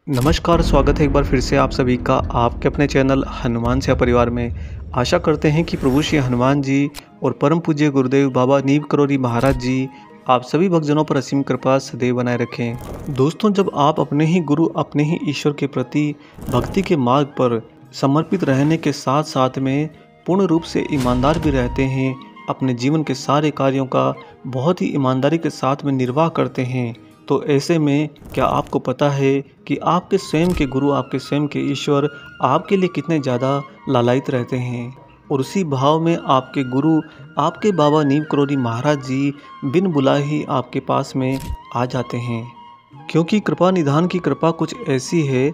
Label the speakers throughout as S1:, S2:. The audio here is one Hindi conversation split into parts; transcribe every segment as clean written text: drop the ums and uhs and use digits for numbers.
S1: नमस्कार, स्वागत है एक बार फिर से आप सभी का आपके अपने चैनल हनुमान सेवा परिवार में। आशा करते हैं कि प्रभु श्री हनुमान जी और परम पूज्य गुरुदेव बाबा नीम करोली महाराज जी आप सभी भक्तजनों पर असीम कृपा सदैव बनाए रखें। दोस्तों, जब आप अपने ही गुरु, अपने ही ईश्वर के प्रति भक्ति के मार्ग पर समर्पित रहने के साथ साथ में पूर्ण रूप से ईमानदार भी रहते हैं, अपने जीवन के सारे कार्यों का बहुत ही ईमानदारी के साथ में निर्वाह करते हैं, तो ऐसे में क्या आपको पता है कि आपके स्वयं के गुरु, आपके स्वयं के ईश्वर आपके लिए कितने ज़्यादा लालायित रहते हैं। और उसी भाव में आपके गुरु, आपके बाबा नीम करोली महाराज जी बिन बुलाए ही आपके पास में आ जाते हैं, क्योंकि कृपा निधान की कृपा कुछ ऐसी है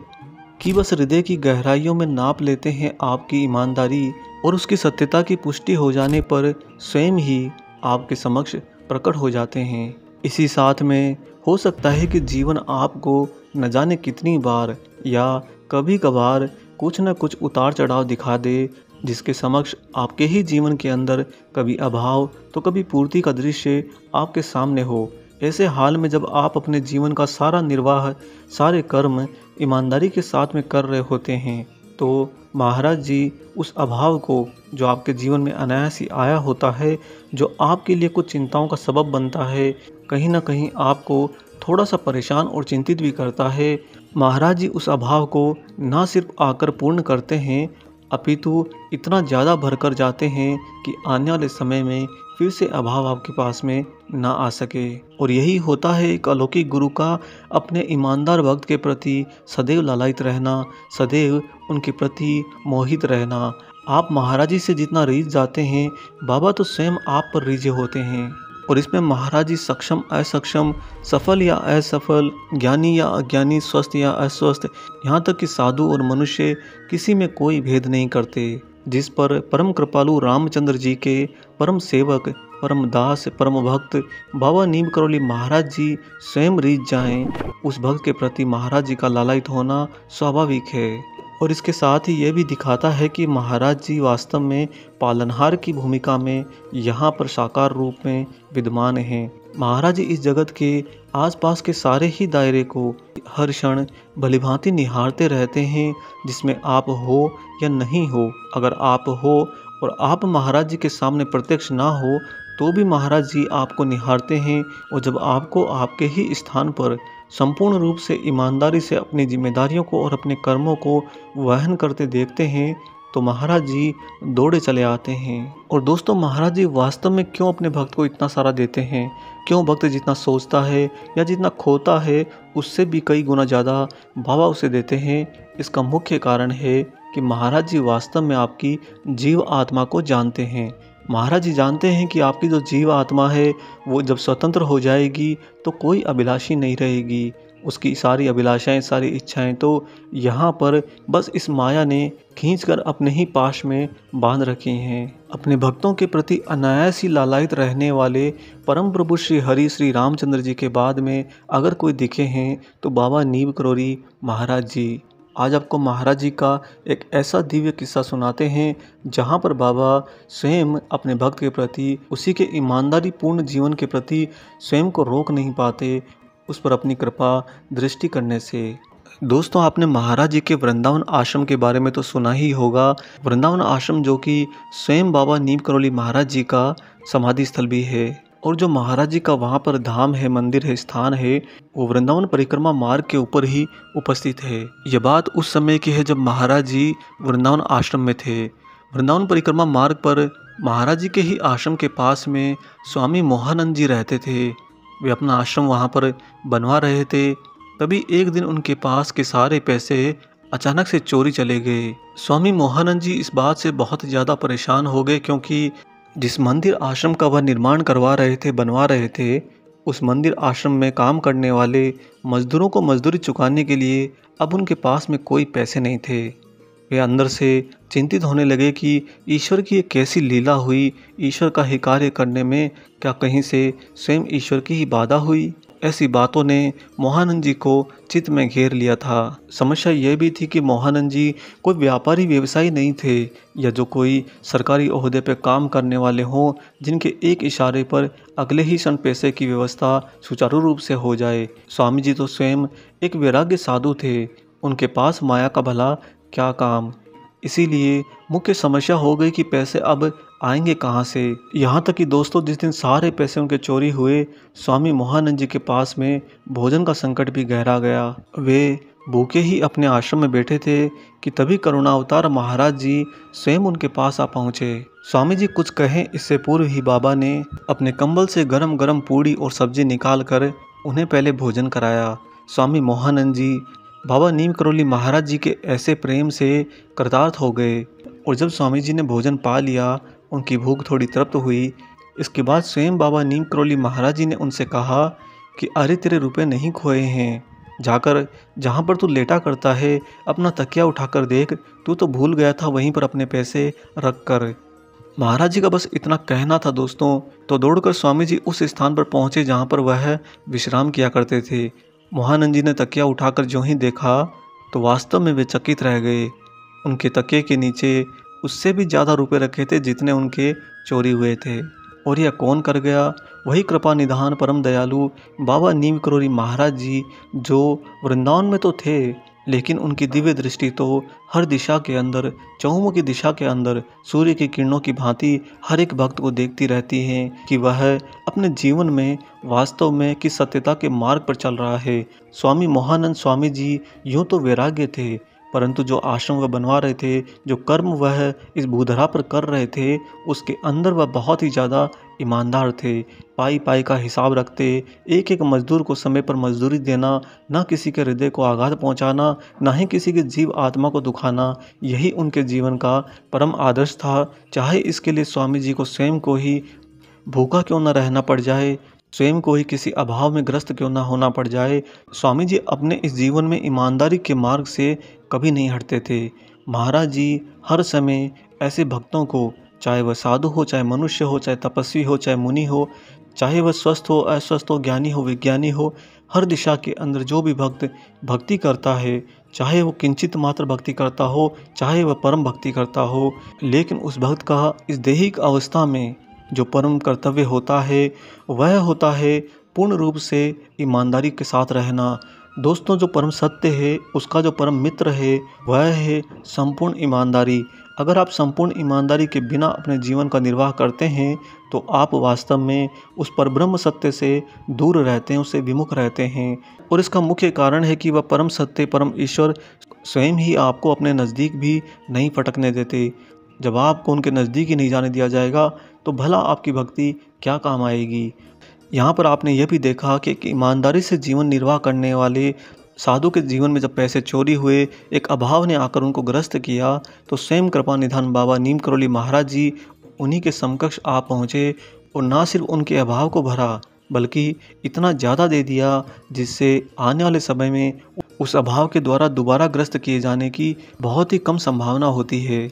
S1: कि बस हृदय की गहराइयों में नाप लेते हैं आपकी ईमानदारी, और उसकी सत्यता की पुष्टि हो जाने पर स्वयं ही आपके समक्ष प्रकट हो जाते हैं। इसी साथ में हो सकता है कि जीवन आपको न जाने कितनी बार या कभी कभार कुछ न कुछ उतार चढ़ाव दिखा दे, जिसके समक्ष आपके ही जीवन के अंदर कभी अभाव तो कभी पूर्ति का दृश्य आपके सामने हो। ऐसे हाल में जब आप अपने जीवन का सारा निर्वाह, सारे कर्म ईमानदारी के साथ में कर रहे होते हैं, तो महाराज जी उस अभाव को, जो आपके जीवन में अनायास ही आया होता है, जो आपके लिए कुछ चिंताओं का सबब बनता है, कहीं ना कहीं आपको थोड़ा सा परेशान और चिंतित भी करता है, महाराज जी उस अभाव को ना सिर्फ आकर पूर्ण करते हैं, अपितु इतना ज़्यादा भरकर जाते हैं कि आने वाले समय में फिर से अभाव आपके पास में ना आ सके। और यही होता है एक अलौकिक गुरु का अपने ईमानदार भक्त के प्रति सदैव लालायित रहना, सदैव उनके प्रति मोहित रहना। आप महाराज जी से जितना रीझ जाते हैं, बाबा तो स्वयं आप पर रीझे होते हैं। और इसमें महाराज जी सक्षम असक्षम, सफल या असफल, ज्ञानी या अज्ञानी, स्वस्थ या अस्वस्थ, यहाँ तक कि साधु और मनुष्य, किसी में कोई भेद नहीं करते। जिस पर परम कृपालु रामचंद्र जी के परम सेवक, परम दास, परम भक्त बाबा नीम करोली महाराज जी स्वयं रीझ जाएं, उस भक्त के प्रति महाराज जी का लालायित होना स्वाभाविक है। और इसके साथ ही ये भी दिखाता है कि महाराज जी वास्तव में पालनहार की भूमिका में यहाँ पर साकार रूप में विद्यमान हैं। महाराज जी इस जगत के आसपास के सारे ही दायरे को हर क्षण भलीभांति निहारते रहते हैं, जिसमें आप हो या नहीं हो। अगर आप हो और आप महाराज जी के सामने प्रत्यक्ष ना हो, तो भी महाराज जी आपको निहारते हैं। और जब आपको आपके ही स्थान पर संपूर्ण रूप से ईमानदारी से अपनी जिम्मेदारियों को और अपने कर्मों को वहन करते देखते हैं, तो महाराज जी दौड़े चले आते हैं। और दोस्तों, महाराज जी वास्तव में क्यों अपने भक्त को इतना सारा देते हैं? क्यों भक्त जितना सोचता है या जितना खोता है, उससे भी कई गुना ज़्यादा बाबा उसे देते हैं? इसका मुख्य कारण है कि महाराज जी वास्तव में आपकी जीव आत्मा को जानते हैं। महाराज जी जानते हैं कि आपकी जो जीव आत्मा है, वो जब स्वतंत्र हो जाएगी तो कोई अभिलाषी नहीं रहेगी। उसकी सारी अभिलाषाएं, सारी इच्छाएं तो यहाँ पर बस इस माया ने खींचकर अपने ही पाश में बांध रखी हैं। अपने भक्तों के प्रति अनायास ही लालायित रहने वाले परम प्रभु श्री हरि, श्री रामचंद्र जी के बाद में अगर कोई दिखे हैं, तो बाबा नीम करोली महाराज जी। आज आपको महाराज जी का एक ऐसा दिव्य किस्सा सुनाते हैं, जहाँ पर बाबा स्वयं अपने भक्त के प्रति, उसी के ईमानदारी पूर्ण जीवन के प्रति स्वयं को रोक नहीं पाते, उस पर अपनी कृपा दृष्टि करने से। दोस्तों, आपने महाराज जी के वृंदावन आश्रम के बारे में तो सुना ही होगा। वृंदावन आश्रम जो कि स्वयं बाबा नीम करोली महाराज जी का समाधि स्थल भी है, और जो महाराज जी का वहाँ पर धाम है, मंदिर है, स्थान है, वो वृंदावन परिक्रमा मार्ग के ऊपर ही उपस्थित है। यह बात उस समय की है जब महाराज जी वृंदावन आश्रम में थे। वृंदावन परिक्रमा मार्ग पर महाराज जी के ही आश्रम के पास में स्वामी मोहानंद जी रहते थे। वे अपना आश्रम वहाँ पर बनवा रहे थे। तभी एक दिन उनके पास के सारे पैसे अचानक से चोरी चले गए। स्वामी मोहानंद जी इस बात से बहुत ज़्यादा परेशान हो गए, क्योंकि जिस मंदिर आश्रम का वह निर्माण करवा रहे थे, बनवा रहे थे, उस मंदिर आश्रम में काम करने वाले मजदूरों को मजदूरी चुकाने के लिए अब उनके पास में कोई पैसे नहीं थे। वे अंदर से चिंतित होने लगे कि ईश्वर की एक कैसी लीला हुई, ईश्वर का ही कार्य करने में क्या कहीं से स्वयं ईश्वर की ही बाधा हुई। ऐसी बातों ने मोहानंद जी को चित्त में घेर लिया था। समस्या यह भी थी कि मोहानंद जी कोई व्यापारी व्यवसायी नहीं थे या जो कोई सरकारी ओहदे पर काम करने वाले हों जिनके एक इशारे पर अगले ही क्षण पैसे की व्यवस्था सुचारू रूप से हो जाए। स्वामी जी तो स्वयं एक वैराग्य साधु थे, उनके पास माया का भला क्या काम। इसीलिए मुख्य समस्या हो गई कि पैसे अब आएंगे कहाँ से। यहाँ तक कि दोस्तों जिस दिन सारे पैसे उनके चोरी हुए, स्वामी मोहानंद जी के पास में भोजन का संकट भी गहरा गया। वे भूखे ही अपने आश्रम में बैठे थे कि तभी करुणावतार महाराज जी स्वयं उनके पास आ पहुँचे। स्वामी जी कुछ कहें इससे पूर्व ही बाबा ने अपने कंबल से गरम गरम पूड़ी और सब्जी निकाल कर उन्हें पहले भोजन कराया। स्वामी मोहानंद जी बाबा नीम करोली महाराज जी के ऐसे प्रेम से कृतार्थ हो गए और जब स्वामी जी ने भोजन पा लिया, उनकी भूख थोड़ी तृप्त हुई। इसके बाद स्वयं बाबा नीम करोली महाराज जी ने उनसे कहा कि अरे तेरे रुपए नहीं खोए हैं, जाकर जहाँ पर तू लेटा करता है अपना तकिया उठाकर देख, तू तो भूल गया था वहीं पर अपने पैसे रख कर। महाराज जी का बस इतना कहना था दोस्तों, तो दौड़कर स्वामी जी उस स्थान पर पहुँचे जहाँ पर वह विश्राम किया करते थे। मोहानंद जी ने तकिया उठाकर जो ही देखा तो वास्तव में वे चकित रह गए। उनके तकिए के नीचे उससे भी ज़्यादा रुपए रखे थे जितने उनके चोरी हुए थे। और यह कौन कर गया? वही कृपा निधान परम दयालु बाबा नीम करोली महाराज जी, जो वृंदावन में तो थे लेकिन उनकी दिव्य दृष्टि तो हर दिशा के अंदर, चहुमुखी की दिशा के अंदर सूर्य की किरणों की भांति हर एक भक्त को देखती रहती हैं कि वह अपने जीवन में वास्तव में किस सत्यता के मार्ग पर चल रहा है। स्वामी मोहानंद स्वामी जी यूँ तो वैराग्य थे, परंतु जो आश्रम वह बनवा रहे थे, जो कर्म वह इस भूधरा पर कर रहे थे, उसके अंदर वह बहुत ही ज़्यादा ईमानदार थे। पाई पाई का हिसाब रखते, एक एक मजदूर को समय पर मजदूरी देना, ना किसी के हृदय को आघात पहुंचाना, ना ही किसी के जीव आत्मा को दुखाना, यही उनके जीवन का परम आदर्श था। चाहे इसके लिए स्वामी जी को स्वयं को ही भूखा क्यों न रहना पड़ जाए, स्वयं को ही किसी अभाव में ग्रस्त क्यों ना होना पड़ जाए, स्वामी जी अपने इस जीवन में ईमानदारी के मार्ग से कभी नहीं हटते थे। महाराज जी हर समय ऐसे भक्तों को, चाहे वह साधु हो, चाहे मनुष्य हो, चाहे तपस्वी हो, चाहे मुनि हो, चाहे वह स्वस्थ हो, अस्वस्थ हो, ज्ञानी हो, विज्ञानी हो, हर दिशा के अंदर जो भी भक्त भक्ति करता है, चाहे वो किंचित मात्र भक्ति करता हो, चाहे वह परम भक्ति करता हो, लेकिन उस भक्त का इस दैहिक अवस्था में जो परम कर्तव्य होता है वह होता है पूर्ण रूप से ईमानदारी के साथ रहना। दोस्तों जो परम सत्य है, उसका जो परम मित्र है वह है संपूर्ण ईमानदारी। अगर आप संपूर्ण ईमानदारी के बिना अपने जीवन का निर्वाह करते हैं तो आप वास्तव में उस परब्रह्म सत्य से दूर रहते हैं, उससे विमुख रहते हैं। और इसका मुख्य कारण है कि वह परम सत्य, परम ईश्वर स्वयं ही आपको अपने नज़दीक भी नहीं फटकने देते। जब आपको उनके नज़दीक ही नहीं जाने दिया जाएगा तो भला आपकी भक्ति क्या काम आएगी। यहाँ पर आपने यह भी देखा कि ईमानदारी से जीवन निर्वाह करने वाले साधु के जीवन में जब पैसे चोरी हुए, एक अभाव ने आकर उनको ग्रस्त किया, तो स्वयं कृपा निधान बाबा नीम करोली महाराज जी उन्हीं के समकक्ष आ पहुँचे और ना सिर्फ उनके अभाव को भरा बल्कि इतना ज़्यादा दे दिया जिससे आने वाले समय में उस अभाव के द्वारा दोबारा ग्रस्त किए जाने की बहुत ही कम संभावना होती है।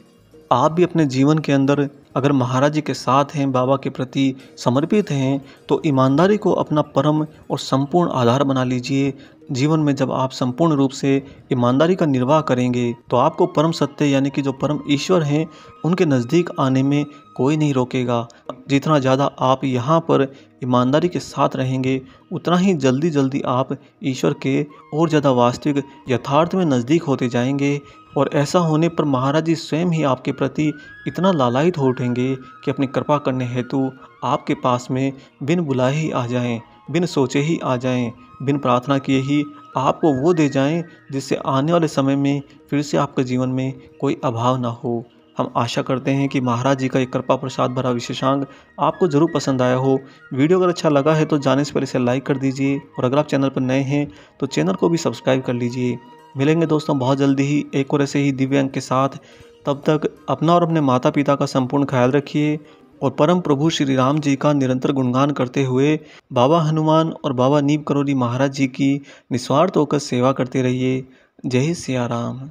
S1: आप भी अपने जीवन के अंदर अगर महाराज जी के साथ हैं, बाबा के प्रति समर्पित हैं, तो ईमानदारी को अपना परम और संपूर्ण आधार बना लीजिए। जीवन में जब आप संपूर्ण रूप से ईमानदारी का निर्वाह करेंगे तो आपको परम सत्य यानी कि जो परम ईश्वर हैं उनके नज़दीक आने में कोई नहीं रोकेगा। जितना ज़्यादा आप यहाँ पर ईमानदारी के साथ रहेंगे उतना ही जल्दी जल्दी आप ईश्वर के और ज़्यादा वास्तविक यथार्थ में नज़दीक होते जाएंगे। और ऐसा होने पर महाराज जी स्वयं ही आपके प्रति इतना लालायित हो उठेंगे कि अपनी कृपा करने हेतु आपके पास में बिन बुलाए ही आ जाएं, बिन सोचे ही आ जाएं, बिन प्रार्थना किए ही आपको वो दे जाएं जिससे आने वाले समय में फिर से आपके जीवन में कोई अभाव ना हो। हम आशा करते हैं कि महाराज जी का एक कृपा प्रसाद भरा विशेषांग आपको ज़रूर पसंद आया हो। वीडियो अगर अच्छा लगा है तो जाने से पहले इसे लाइक कर दीजिए और अगर आप चैनल पर नए हैं तो चैनल को भी सब्सक्राइब कर लीजिए। मिलेंगे दोस्तों बहुत जल्दी ही एक और ऐसे ही दिव्य अंक के साथ। तब तक अपना और अपने माता पिता का संपूर्ण ख्याल रखिए और परम प्रभु श्री राम जी का निरंतर गुणगान करते हुए बाबा हनुमान और बाबा नीम करोली महाराज जी की निस्वार्थ होकर सेवा करते रहिए। जय सिया राम।